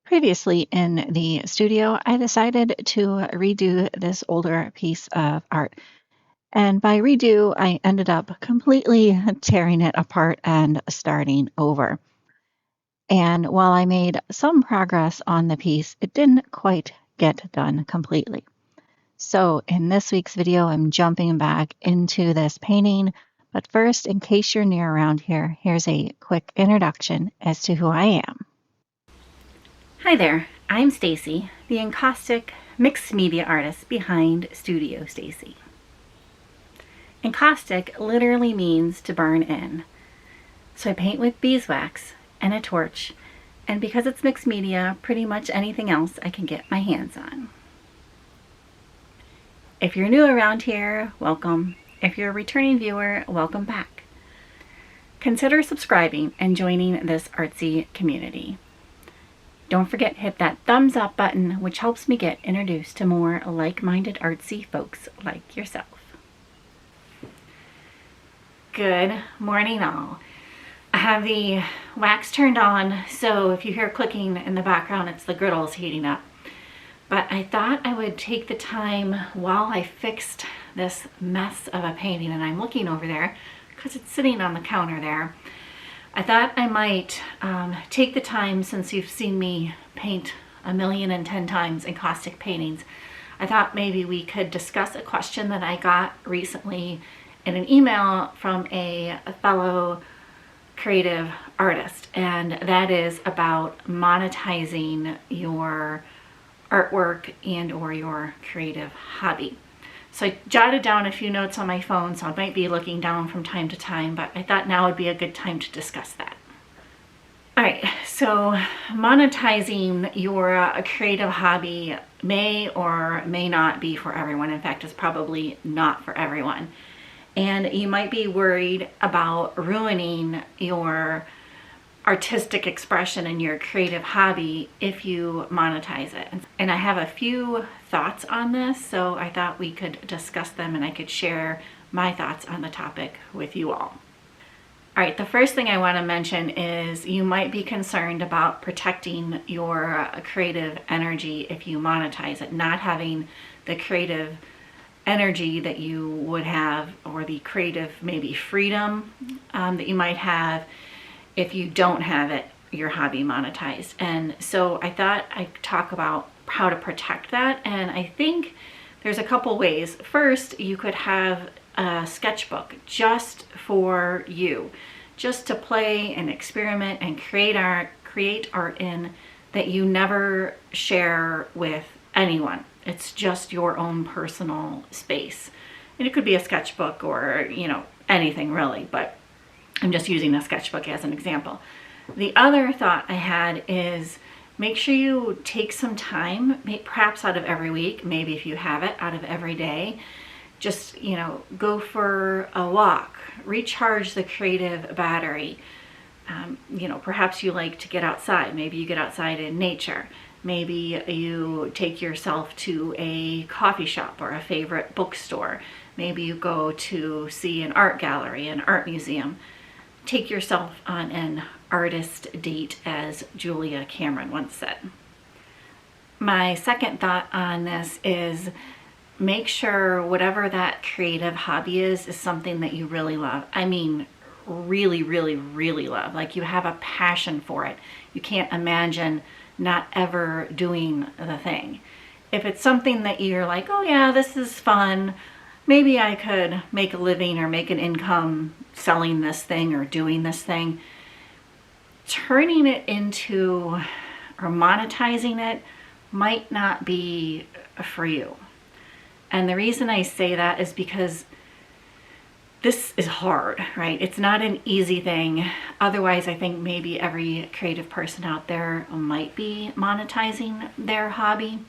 Previously in the studio, I decided to redo this older piece of art. And by redo, I ended up completely tearing it apart and starting over. And while I made some progress on the piece, it didn't quite get done completely. So in this week's video, I'm jumping back into this painting. But first, in case you're new around here, here's a quick introduction as to who I am. Hi there, I'm Stacy, the Encaustic mixed media artist behind Studio Stacy. Encaustic literally means to burn in. So I paint with beeswax and a torch, and because it's mixed media, pretty much anything else I can get my hands on. If you're new around here, welcome. If you're a returning viewer, welcome back. Consider subscribing and joining this artsy community. Don't forget to hit that thumbs up button, which helps me get introduced to more like-minded artsy folks like yourself. Good morning all. I have the wax turned on, so if you hear clicking in the background, it's the griddles heating up. But I thought I would take the time while I fixed this mess of a painting, and I'm looking over there because it's sitting on the counter there. I thought I might take the time, since you've seen me paint 1,010 times encaustic paintings, I thought maybe we could discuss a question that I got recently in an email from a fellow creative artist, and that is about monetizing your artwork and or your creative hobby. So I jotted down a few notes on my phone, so I might be looking down from time to time, but I thought now would be a good time to discuss that. All right, so monetizing your creative hobby may or may not be for everyone. In fact, it's probably not for everyone. And you might be worried about ruining your artistic expression and your creative hobby if you monetize it. And I have a few thoughts on this, so I thought we could discuss them and I could share my thoughts on the topic with you all. All right, the first thing I want to mention is you might be concerned about protecting your creative energy if you monetize it, not having the creative energy that you would have, or the creative maybe freedom that you might have if you don't have your hobby monetized. And so I thought I'd talk about how to protect that. And I think there's a couple ways. First, you could have a sketchbook just for you, just to play and experiment and create art in, that you never share with anyone. It's just your own personal space. And it could be a sketchbook or, anything really, but I'm just using a sketchbook as an example. The other thought I had is make sure you take some time, perhaps out of every week, maybe if you have it, out of every day. Just, go for a walk, recharge the creative battery. Perhaps you like to get outside. Maybe you get outside in nature. Maybe you take yourself to a coffee shop or a favorite bookstore. Maybe you go to see an art gallery, an art museum. Take yourself on an artist date, as Julia Cameron once said. My second thought on this is make sure whatever that creative hobby is something that you really love. I mean, really, really, really love. Like you have a passion for it. You can't imagine not ever doing the thing. If it's something that you're like, oh yeah, this is fun, maybe I could make a living or make an income selling this thing or doing this thing, turning it into or monetizing it might not be for you. And the reason I say that is because this is hard, right? It's not an easy thing. Otherwise, I think maybe every creative person out there might be monetizing their hobby.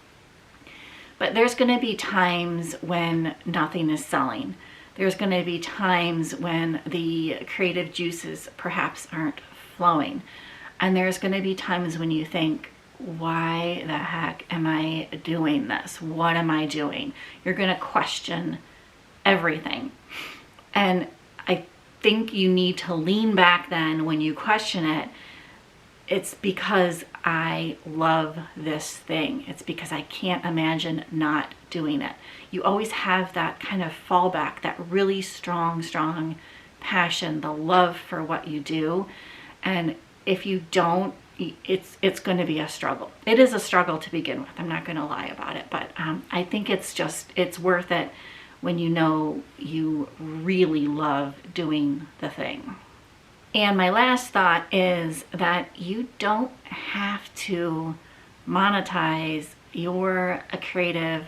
But there's going to be times when nothing is selling. There's going to be times when the creative juices perhaps aren't flowing. And there's going to be times when you think, why the heck am I doing this? What am I doing? You're going to question everything. And I think you need to lean back then when you question it. It's because I love this thing. It's because I can't imagine not doing it. You always have that kind of fallback, that really strong passion, the love for what you do. And if you don't, it's going to be a struggle. It is a struggle to begin with. I'm not going to lie about it, but I think it's worth it when you know you really love doing the thing. And my last thought is that you don't have to monetize your creative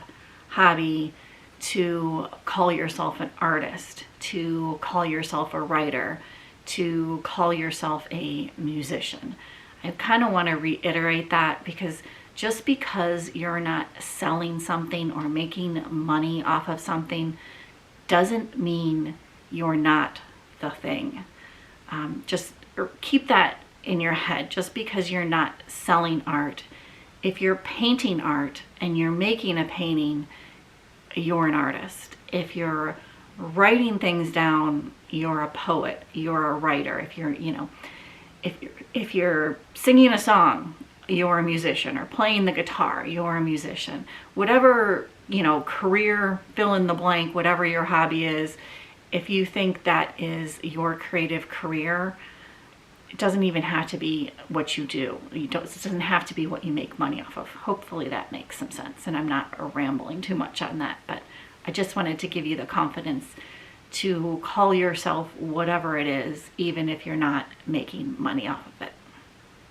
hobby to call yourself an artist, to call yourself a writer, to call yourself a musician. I kind of want to reiterate that, because just because you're not selling something or making money off of something doesn't mean you're not the thing. Just keep that in your head. Just because you're not selling art, if you're painting art and you're making a painting, you're an artist. If you're writing things down, you're a poet, you're a writer. If you're singing a song, you're a musician, or playing the guitar, you're a musician. Whatever, career, fill in the blank, whatever your hobby is, if you think that is your creative career, it doesn't even have to be what you do. It doesn't have to be what you make money off of. Hopefully that makes some sense, and I'm not rambling too much on that, but I just wanted to give you the confidence to call yourself whatever it is, even if you're not making money off of it.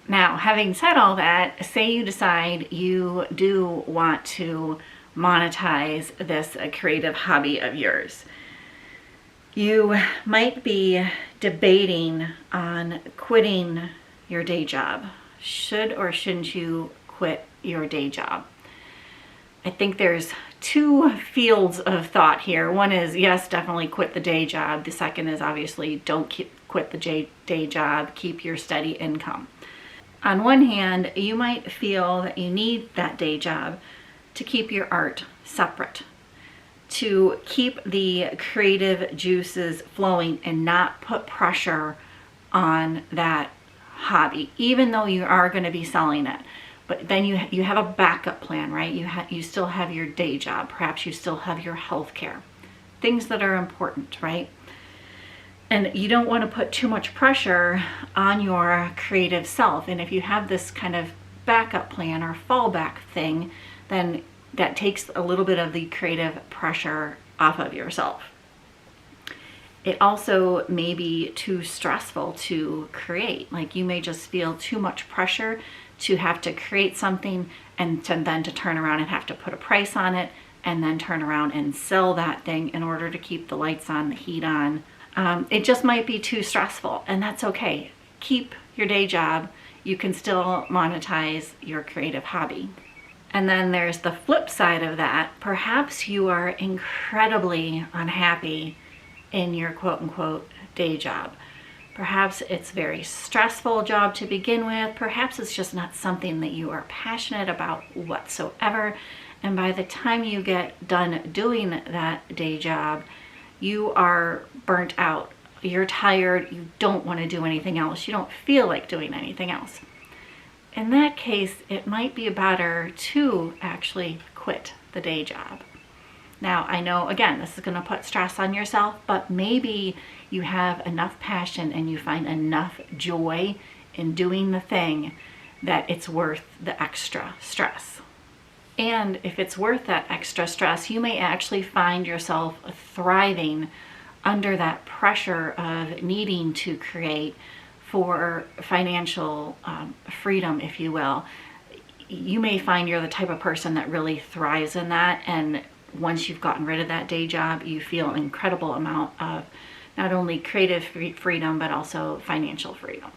Now, having said all that, say you decide you do want to monetize this creative hobby of yours. You might be debating on quitting your day job. Should or shouldn't you quit your day job? I think there's two fields of thought here. One is, yes, definitely quit the day job. The second is, obviously, don't quit the day job. Keep your steady income. On one hand, you might feel that you need that day job to keep your art separate, to keep the creative juices flowing and not put pressure on that hobby, even though you are going to be selling it. But then you have a backup plan, right? You still have your day job. Perhaps you still have your health care, things that are important, right? And you don't want to put too much pressure on your creative self. And if you have this kind of backup plan or fallback thing, then that takes a little bit of the creative pressure off of yourself. It also may be too stressful to create. Like, you may just feel too much pressure to have to create something and then to turn around and have to put a price on it and then turn around and sell that thing in order to keep the lights on, the heat on. It just might be too stressful, and that's okay. Keep your day job. You can still monetize your creative hobby. And then there's the flip side of that. Perhaps you are incredibly unhappy in your quote-unquote day job. Perhaps it's a very stressful job to begin with. Perhaps it's just not something that you are passionate about whatsoever. And by the time you get done doing that day job, you are burnt out. You're tired. You don't want to do anything else. You don't feel like doing anything else. In that case, it might be better to actually quit the day job. Now, I know, again, this is going to put stress on yourself, but maybe you have enough passion and you find enough joy in doing the thing that it's worth the extra stress. And if it's worth that extra stress, you may actually find yourself thriving under that pressure of needing to create for financial freedom, if you will. You may find you're the type of person that really thrives in that, and once you've gotten rid of that day job, you feel an incredible amount of not only creative freedom, but also financial freedom.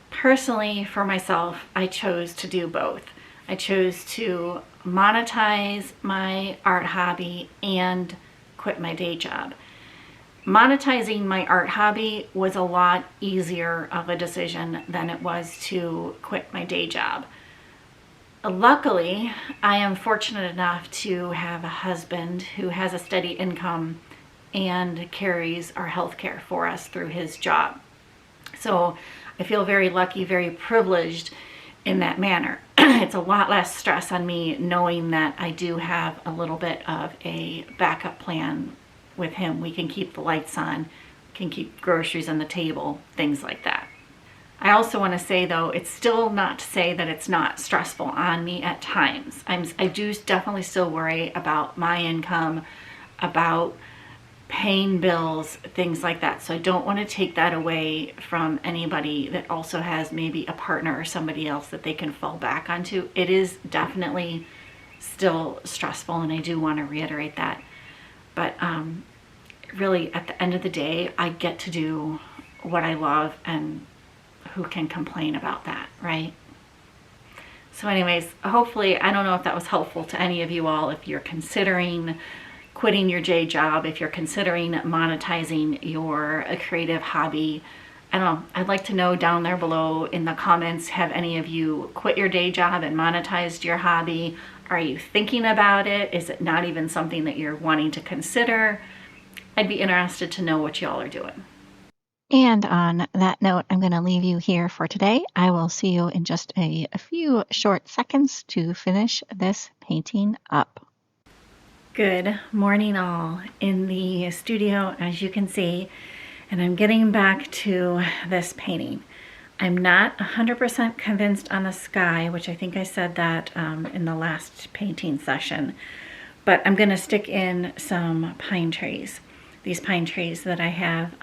Personally, for myself, I chose to do both. I chose to monetize my art hobby and quit my day job. Monetizing my art hobby was a lot easier of a decision than it was to quit my day job. Luckily, I am fortunate enough to have a husband who has a steady income and carries our health care for us through his job. So I feel very lucky, very privileged in that manner. It's a lot less stress on me knowing that I do have a little bit of a backup plan with him. We can keep the lights on, can keep groceries on the table, things like that. I also want to say though, it's still not to say that it's not stressful on me at times. I do definitely still worry about my income, about paying bills, things like that. So I don't want to take that away from anybody that also has maybe a partner or somebody else that they can fall back onto. It is definitely still stressful, and I do want to reiterate that. But really, at the end of the day, I get to do what I love, and who can complain about that, right? So anyways, hopefully, I don't know if that was helpful to any of you all. If you're considering quitting your day job, if you're considering monetizing your creative hobby, I don't know, I'd like to know down there below in the comments, have any of you quit your day job and monetized your hobby? Are you thinking about it? Is it not even something that you're wanting to consider? I'd be interested to know what y'all are doing. And on that note, I'm going to leave you here for today. I will see you in just a few short seconds to finish this painting up. Good morning all in the studio, as you can see, and I'm getting back to this painting. I'm not 100% convinced on the sky, which I think I said that in the last painting session, but I'm going to stick in some pine trees. These pine trees that I have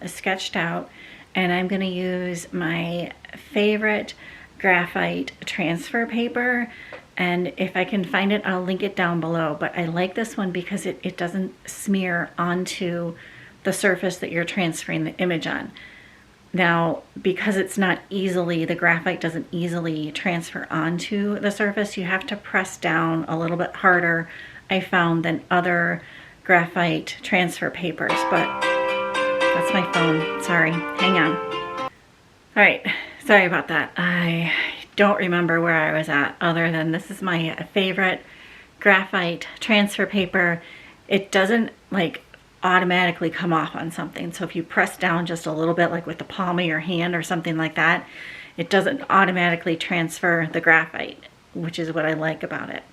sketched out, and I'm going to use my favorite graphite transfer paper, and if I can find it, I'll link it down below. But I like this one because it doesn't smear onto the surface that you're transferring the image on. Now, because it's not easily, the graphite doesn't easily transfer onto the surface, you have to press down a little bit harder, I found, than other graphite transfer papers. But that's my phone, sorry, hang on. All right, sorry about that. I don't remember where I was at, other than this is my favorite graphite transfer paper. It doesn't like automatically come off on something. So if you press down just a little bit, like with the palm of your hand or something like that, it doesn't automatically transfer the graphite, which is what I like about it.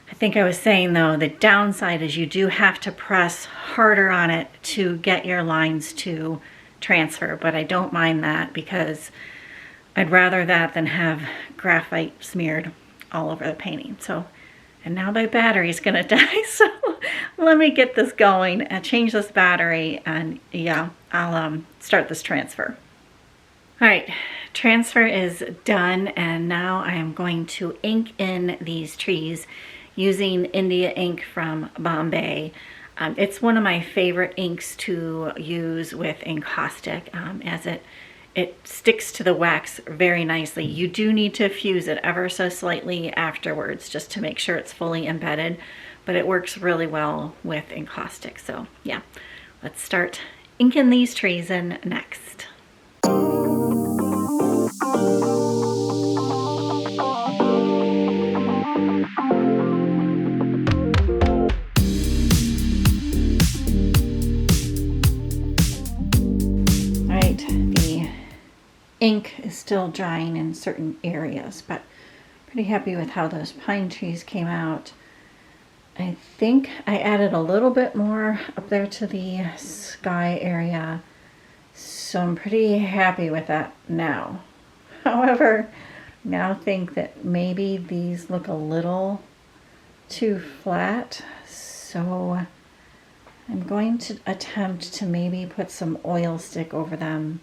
I think I was saying though, the downside is you do have to press harder on it to get your lines to transfer, but I don't mind that because I'd rather that than have graphite smeared all over the painting. So, and now my battery's gonna die, so let me get this going and change this battery, and yeah, I'll start this transfer. All right, transfer is done, and now I am going to ink in these trees using India ink from Bombay. It's one of my favorite inks to use with Encaustic, as it sticks to the wax very nicely. You do need to fuse it ever so slightly afterwards just to make sure it's fully embedded, but it works really well with Encaustic. So yeah, let's start inking these trees in next. Ink is still drying in certain areas, but pretty happy with how those pine trees came out. I think I added a little bit more up there to the sky area, so I'm pretty happy with that now. However, now think that maybe these look a little too flat, so I'm going to attempt to maybe put some oil stick over them.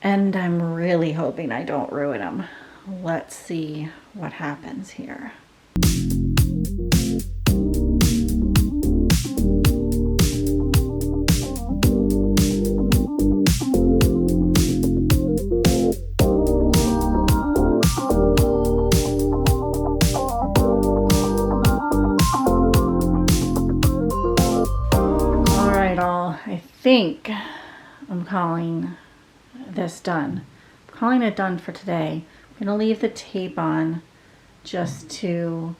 And I'm really hoping I don't ruin them. Let's see what happens here. All right, all, I think I'm calling this done. I'm calling it done for today. I'm going to leave the tape on just to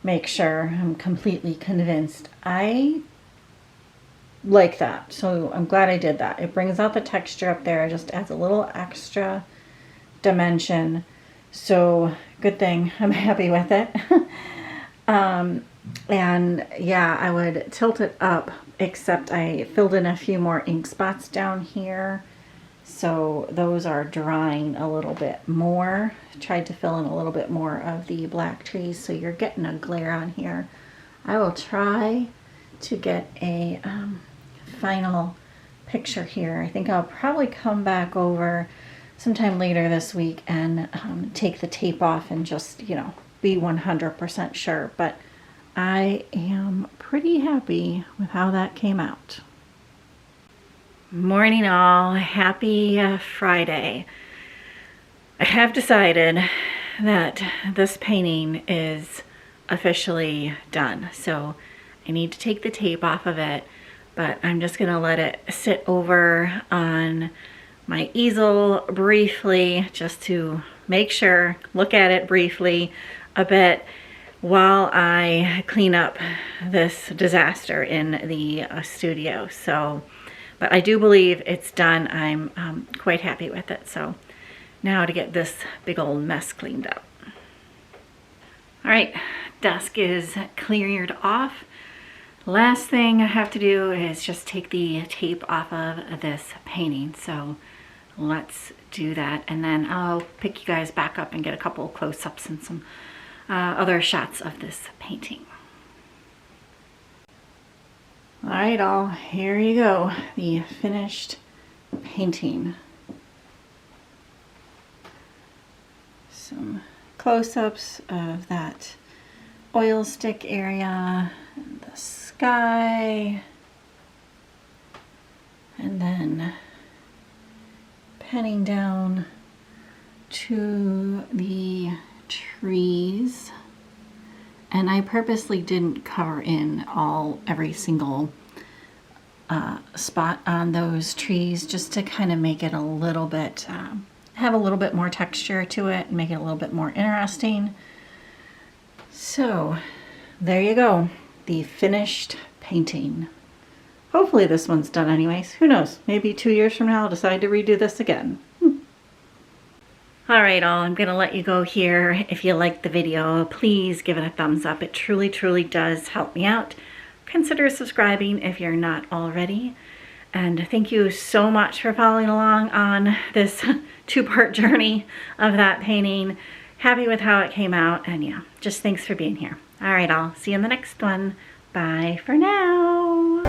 make sure I'm completely convinced. I like that, so I'm glad I did that. It brings out the texture up there. It just adds a little extra dimension. So good thing. I'm happy with it. And yeah, I would tilt it up, except I filled in a few more ink spots down here. So those are drying a little bit more. Tried to fill in a little bit more of the black trees, so you're getting a glare on here. I will try to get a final picture here. I think I'll probably come back over sometime later this week and take the tape off and just, you know, be 100% sure. But I am pretty happy with how that came out. Morning all, happy Friday. I have decided that this painting is officially done. So I need to take the tape off of it, but I'm just gonna let it sit over on my easel briefly just to make sure, look at it briefly a bit while I clean up this disaster in the studio. So, but I do believe it's done. I'm quite happy with it. So now to get this big old mess cleaned up. All right, desk is cleared off. Last thing I have to do is just take the tape off of this painting. So let's do that, and then I'll pick you guys back up and get a couple close-ups and some other shots of this painting. All right, all, here you go, the finished painting. Some close-ups of that oil stick area, and the sky, and then panning down to the trees. And I purposely didn't cover in every single spot on those trees, just to kind of make it a little bit, have a little bit more texture to it and make it a little bit more interesting. So there you go, the finished painting. Hopefully this one's done anyways. Who knows? Maybe 2 years from now I'll decide to redo this again. All right, all, I'm gonna let you go here. If you liked the video, please give it a thumbs up. It truly, truly does help me out. Consider subscribing if you're not already. And thank you so much for following along on this two-part journey of that painting. Happy with how it came out, and yeah, just thanks for being here. All right, all, see you in the next one. Bye for now.